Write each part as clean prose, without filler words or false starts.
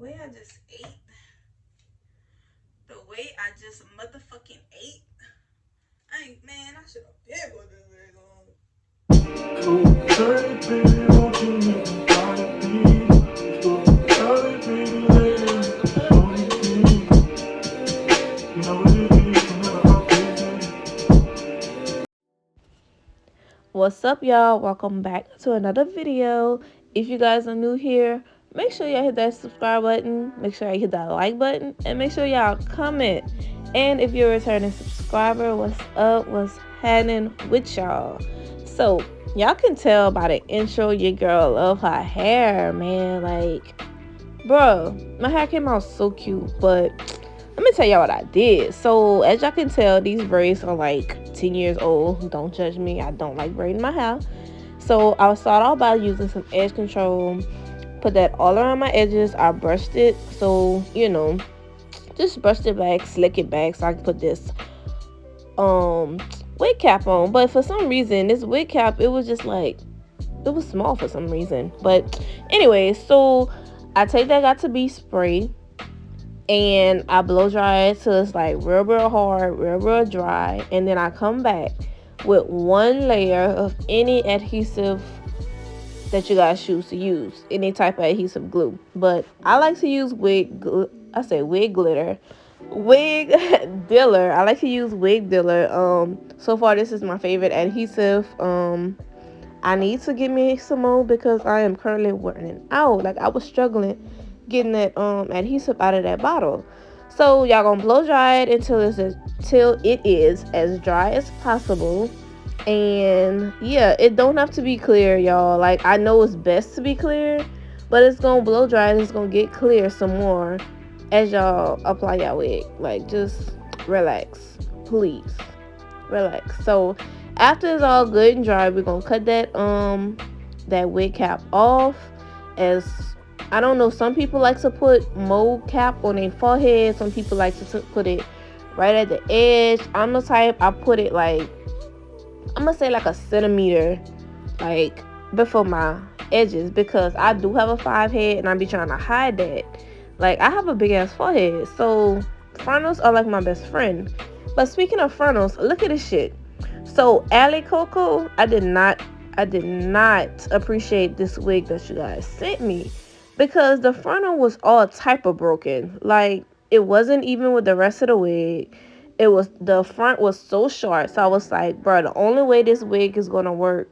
way I just ate, the way I just motherfucking ate, man, I should have been with this wig on. What's up, y'all? Welcome back to another video. If you guys are new here, make sure y'all hit that subscribe button, make sure you hit that like button, and make sure y'all comment. And if you're a returning subscriber, what's up? What's happening with y'all? So y'all can tell by the intro, your girl love her hair, man. Like, bro, my hair came out so cute, but let me tell y'all what I did. So as y'all can tell, these braids are like 10 years old. Don't judge me. I don't like braiding my hair. So I'll start off by using some edge control. Put that all around my edges. I brushed it. So, just brushed it back, slick it back so I can put this wig cap on. But for some reason, this wig cap, it was just like, it was small for some reason. But anyway, so I take that got to be spray and I blow dry it till it's like real hard, real dry, and then I come back with one layer of any adhesive that you guys choose to use, any type of adhesive glue. But I like to use wig glitter. Wig diller. I like to use wig diller. So far this is my favorite adhesive. I need to get me some more because I am currently wearing out. Like, I was struggling getting that adhesive out of that bottle. So y'all gonna blow dry it until it is as dry as possible. And yeah, it don't have to be clear, y'all. Like, I know it's best to be clear, but it's gonna blow dry and it's gonna get clear some more as y'all apply y'all wig. Like, just relax, please, relax. So after it's all good and dry, we're gonna cut that wig cap off. As I don't know, some people like to put mold cap on their forehead, some people like to put it right at the edge. I'm the type, I put it like, I'm gonna say like a centimeter like before my edges, because I do have a 5 head and I be trying to hide that. Like, I have a big ass forehead, so frontals are like my best friend. But speaking of frontals, look at this shit. So AliCoco, I did not appreciate this wig that you guys sent me, because the frontal was all type of broken. Like, it wasn't even with the rest of the wig. It was, the front was so short. So I was like, bro, the only way this wig is gonna work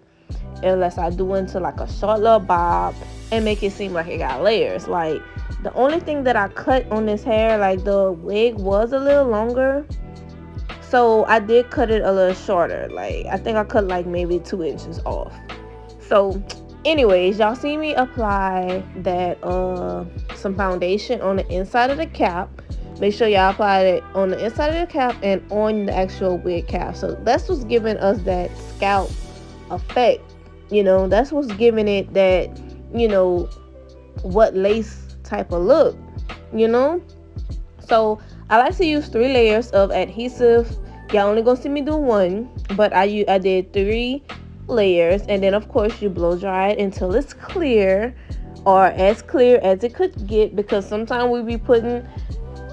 unless I do into like a short little bob and make it seem like it got layers. Like, the only thing that I cut on this hair, like, the wig was a little longer, so I did cut it a little shorter. Like, I think I cut like maybe 2 inches off. So anyways, y'all see me apply that some foundation on the inside of the cap. Make sure y'all apply it on the inside of the cap and on the actual wig cap. So that's what's giving us that scalp effect. That's what's giving it that, what lace type of look. So I like to use 3 layers of adhesive. Y'all only gonna see me do 1, but I did 3 layers, and then of course you blow dry it until it's clear, or as clear as it could get, because sometimes we be putting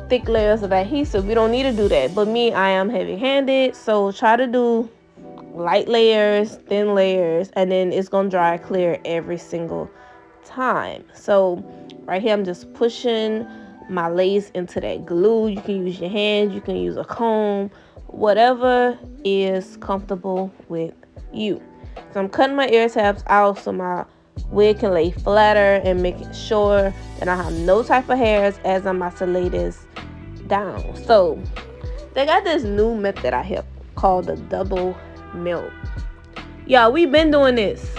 thick layers of adhesive. We don't need to do that, but me, I am heavy-handed, so try to do light layers, thin layers, and then it's gonna dry clear every single time. So right here I'm just pushing my lace into that glue. You can use your hands, you can use a comb, whatever is comfortable with you. So I'm cutting my ear tabs out so my wig can lay flatter, and making sure that I have no type of hairs as I'm about to lay this down. So they got this new method I have called the double melt. Y'all, we've been doing this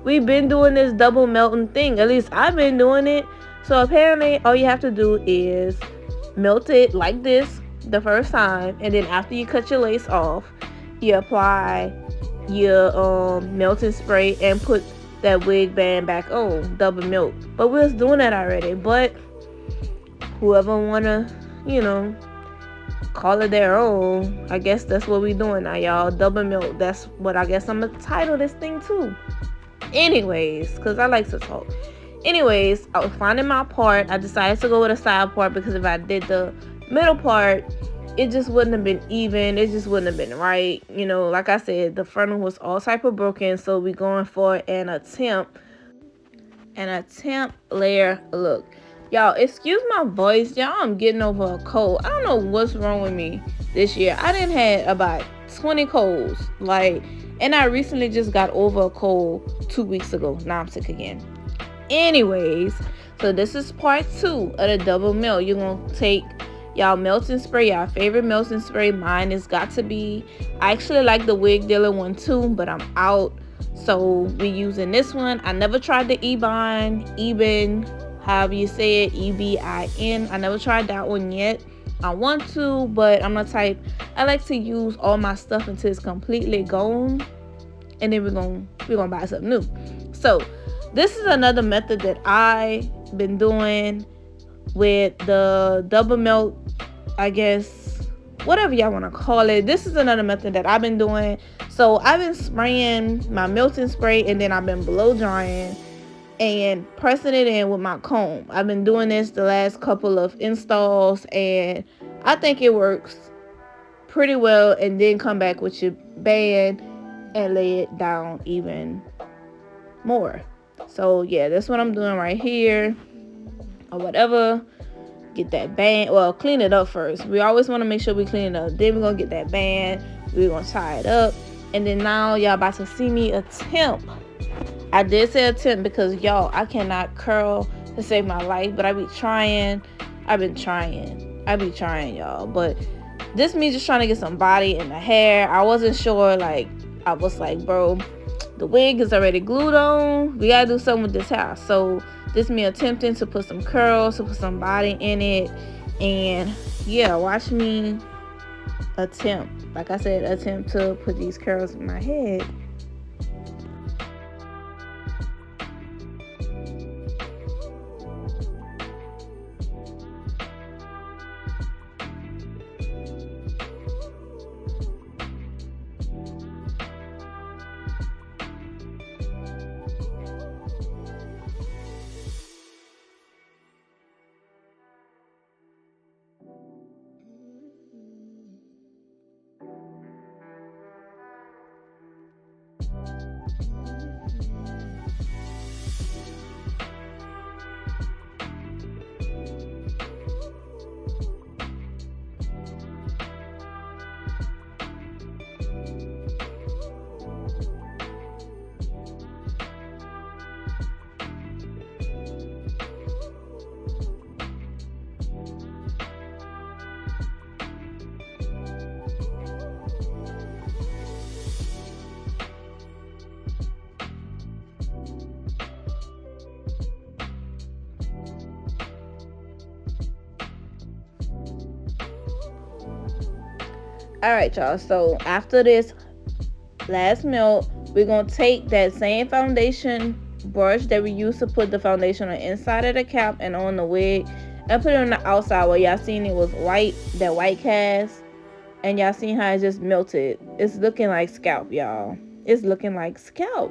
double melting thing. At least I've been doing it. So apparently all you have to do is melt it like this the first time, and then after you cut your lace off, you apply your melting spray and put that wig band back on, double melt. But we was doing that already. But whoever wanna, call it their own, I guess that's what we doing now, y'all. Double melt. That's what I guess I'm gonna title this thing too. Anyways, because I like to talk. Anyways, I was finding my part. I decided to go with a side part because if I did the middle part, it just wouldn't have been even. It just wouldn't have been right. You know, like I said, the front was all type of broken, so we going for an attempt layer look. Y'all, excuse my voice. Y'all, I'm getting over a cold. I don't know what's wrong with me this year. I didn't had about 20 colds. And I recently just got over a cold 2 weeks ago. Now I'm sick again. Anyways, so this is part 2 of the double melt. You're going to take y'all melting spray, y'all favorite melting spray. Mine has got to be, I actually like the Wig Dealer one too, but I'm out. So we using this one. I never tried the Eben, however you say it, EBIN. I never tried that one yet. I want to, but I'm the type, I like to use all my stuff until it's completely gone, and then we're gonna buy something new. So this is another method that I've been doing with the double melt, I guess, whatever y'all want to call it. This is another method that I've been doing. So I've been spraying my melting spray, and then I've been blow drying and pressing it in with my comb. I've been doing this the last couple of installs, and I think it works pretty well. And then come back with your band and lay it down even more. So yeah, that's what I'm doing right here, or whatever. Get that band, well, clean it up first. We always want to make sure we clean it up. Then we're gonna get that band, we're gonna tie it up, and then now y'all about to see me attempt. I did say attempt because y'all, I cannot curl to save my life, but I be trying y'all. But this me just trying to get some body in the hair. I wasn't sure, I was like, bro, the wig is already glued on, we gotta do something with this hair. So this me attempting to put some curls, to put some body in it. And yeah, watch me attempt, like I said, attempt to put these curls in my head. Alright, y'all, so after this last melt, we're gonna take that same foundation brush that we used to put the foundation on the inside of the cap and on the wig, and put it on the outside where y'all seen it was white, that white cast, and y'all seen how it just melted. It's looking like scalp, y'all. It's looking like scalp.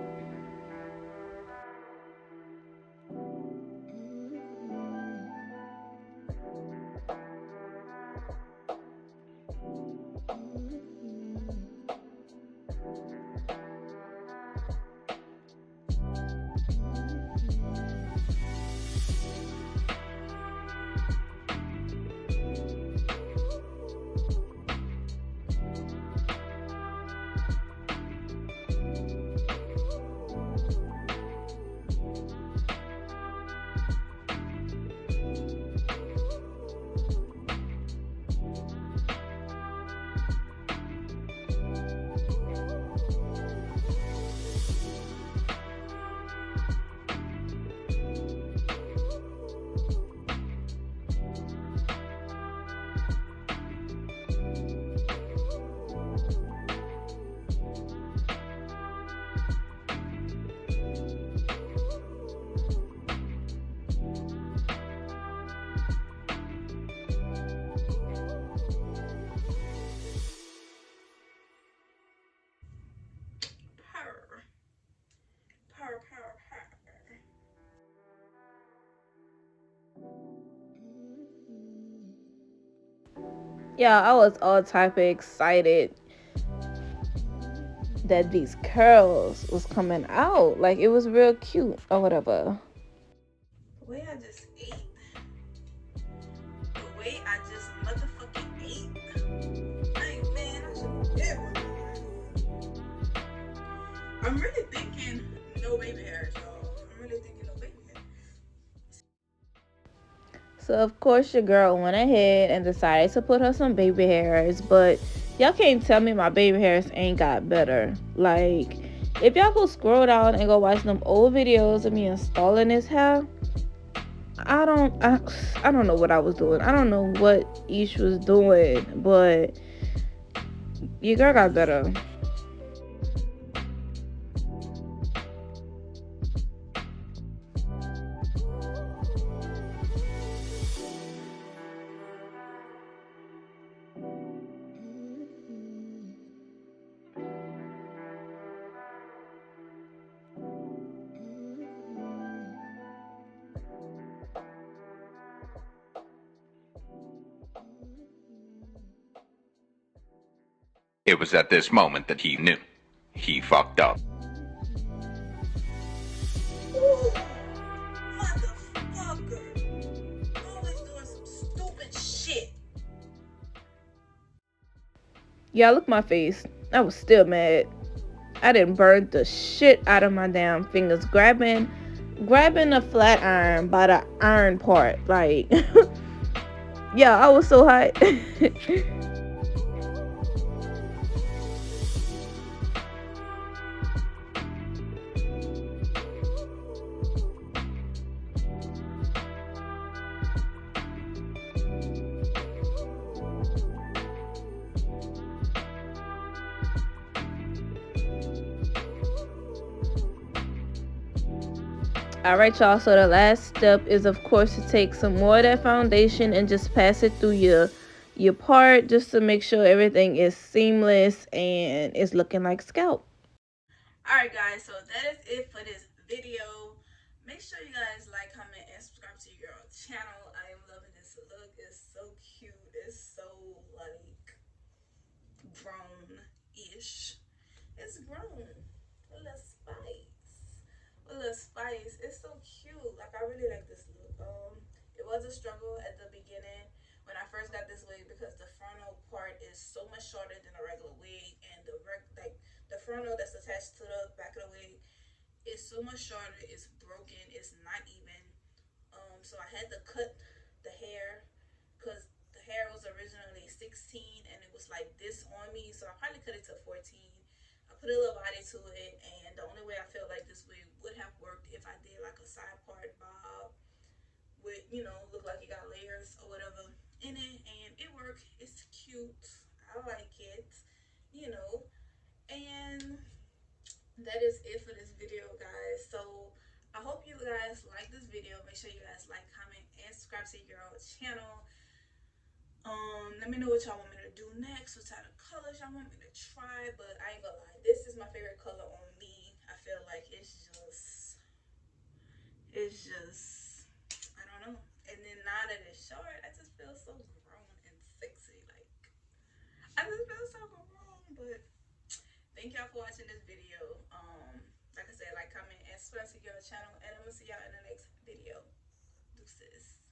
Yeah, I was all type of excited that these curls was coming out. Like it was real cute or whatever. The way I just ate. The way I just motherfucking ate. Like, man, I should be I'm really thinking no baby hairs, y'all. I'm really thinking no baby hairs. So of course your girl went ahead and decided to put her some baby hairs, but y'all can't tell me my baby hairs ain't got better. Like if y'all go scroll down and go watch them old videos of me installing this hair, I don't know what I was doing. I don't know what Ish was doing, but your girl got better. It was at this moment that he knew. He fucked up. Ooh, motherfucker. Always doing some stupid shit. Y'all look my face. I was still mad. I didn't burn the shit out of my damn fingers grabbing a flat iron by the iron part. Like yeah, I was so hot. All right, y'all. So the last step is, of course, to take some more of that foundation and just pass it through your part just to make sure everything is seamless and it's looking like scalp. Alright, guys, so that is it for this video. Make sure you guys like, comment, and subscribe to your channel. I am loving this look. It's so cute. It's so, like, grown-ish. It's grown. A little spice. A little spice. It's so cute. Like, I really like this look. It was a struggle at the beginning when I first got this wig because the frontal part is so much shorter than a regular wig, and the frontal that's attached to the back of the wig is so much shorter. It's broken. It's not even. So I had to cut the hair because the hair was originally 16 and it was like this on me. So I probably cut it to 14. I put a little body to it, and the only way I feel like this wig would have worked if I did like a side part bob with, look like it got layers or whatever in it, and it worked. It's cute. I like it, you know. And that is it for this video, guys. So I hope you guys like this video. Make sure you guys like, comment, and subscribe to your channel. Let me know what y'all want me to do next, what type of colors y'all want me to try. But I ain't gonna lie, this is my favorite color on me. I feel like it's just I don't know. And then now that it's short, I just feel so grown and sexy. Like I just feel so grown. But thank y'all for watching this video. Like I said, like, comment, and subscribe to your channel, and I'm gonna see y'all in the next video. Deuces.